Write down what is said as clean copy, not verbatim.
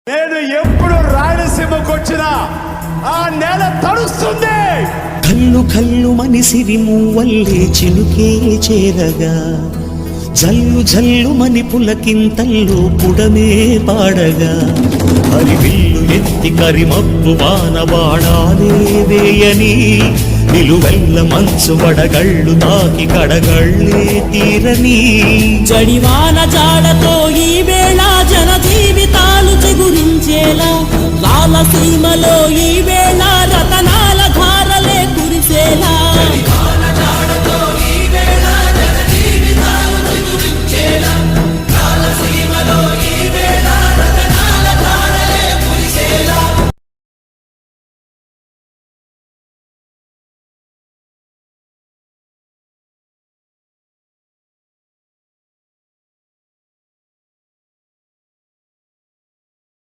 నేను ఎప్పుడు రాయలసీమకు వచ్చినా ఆ నేల తడుస్తుంది. కల్లు కల్లు మనిసిరి మూవల్లే చినుకే చేరగా, జల్లు జల్లు మని పులకింతల్లో పుడమే పాడగా, హరివిల్లు ఎత్తి కరిమప్పు వానవాడాలే వేయని, నిలువెల్ల మంచు వడగళ్ళు తాకి కడగళ్ళే తీరని, జడివాన జాడతో ఈ వేళ జన జీవితాలు చిగురించేలా రాలసీమలో